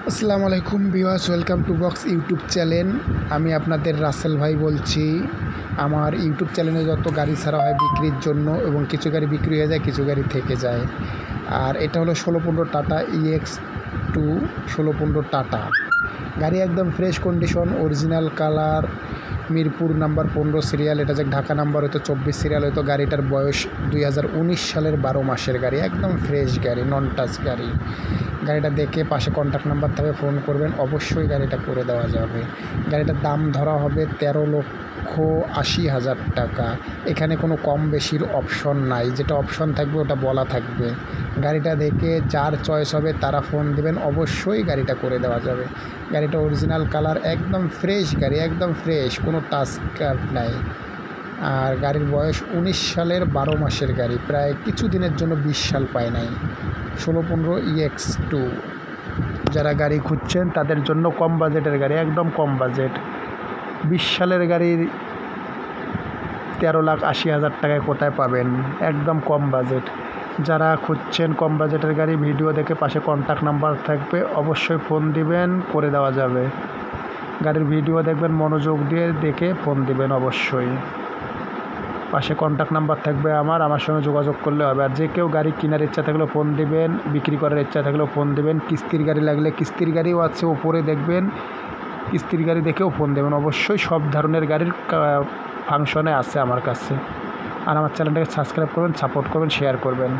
আসসালামু আলাইকুম viewers, welcome to box YouTube channel. আমি আপনাদের রাসেল ভাই বলছি। আমার ইউটিউব চ্যানেলে যত গাড়ি ছাড়া হয় বিক্রির জন্য, এবং কিছু গাড়ি বিক্রি হয়ে যায়, কিছু গাড়ি থেকে যায়। আর এটা হলো 1615 টাটা EX2 1615 টাটা গাড়ি, একদম fresh condition, original colour, Mirpur number 15 serial. এটা যে ঢাকা নাম্বার হয়তো 24 সিরিয়াল, হয়তো গাড়িটার বয়স 2019 সালের 12 মাসের গাড়ি, একদম ফ্রেশ গাড়ি, নন টাচ গাড়ি। গাড়িটা দেখে পাশে কন্ট্যাক্ট নাম্বার থেকে ফোন করবেন, অবশ্যই গাড়িটা করে দেওয়া যাবে। গাড়িটার দাম ধরা হবে 13,80,000 টাকা। এখানে কোনো কম বেশির অপশন নাই, যেটা অপশন থাকবে ওটা বলা থাকবে। গাড়িটা দেখে যার চয়েস হবে তারা ফোন দেবেন, অবশ্যই গাড়িটা করে দেওয়া যাবে। গাড়িটা অরিজিনাল কালার, একদম ফ্রেশ গাড়ি, একদম ফ্রেশ, কোনো টাচ কাট নাই। আর গাড়ির বয়স 19 সালের 12 মাসের গাড়ি, প্রায় কিছু দিনের জন্য 20 সাল পায় নাই। 1615 EX2 যারা গাড়ি খুঁজছেন তাদের জন্য কম বাজেটের গাড়ি, একদম কম বাজেট। 20 সালের গাড়ির 13,80,000 টাকায় কোথায় পাবেন? একদম কম বাজেট। যারা খুঁজছেন কম বাজেটের গাড়ি, ভিডিও দেখে পাশে কন্ট্যাক্ট নাম্বার থাকবে, অবশ্যই ফোন দিবেন, করে দেওয়া যাবে। গাড়ির ভিডিও দেখবেন, মনোযোগ দিয়ে দেখে ফোন দিবেন অবশ্যই। পাশে কন্ট্যাক্ট নাম্বার থাকবে আমার সঙ্গে যোগাযোগ করলে হবে। আর যে কেউ গাড়ি কেনার ইচ্ছা থাকলেও ফোন দিবেন, বিক্রি করার ইচ্ছা থাকলেও ফোন দিবেন। কিস্তির গাড়ি লাগলে কিস্তির গাড়িও আছে, উপরে দেখবেন কিস্তির গাড়ি দেখেও ফোন দেবেন। অবশ্যই সব ধরনের গাড়ির ফাংশনে আছে আমার কাছে। আর আমার চ্যানেলটাকে সাবস্ক্রাইব করবেন, সাপোর্ট করবেন, শেয়ার করবেন।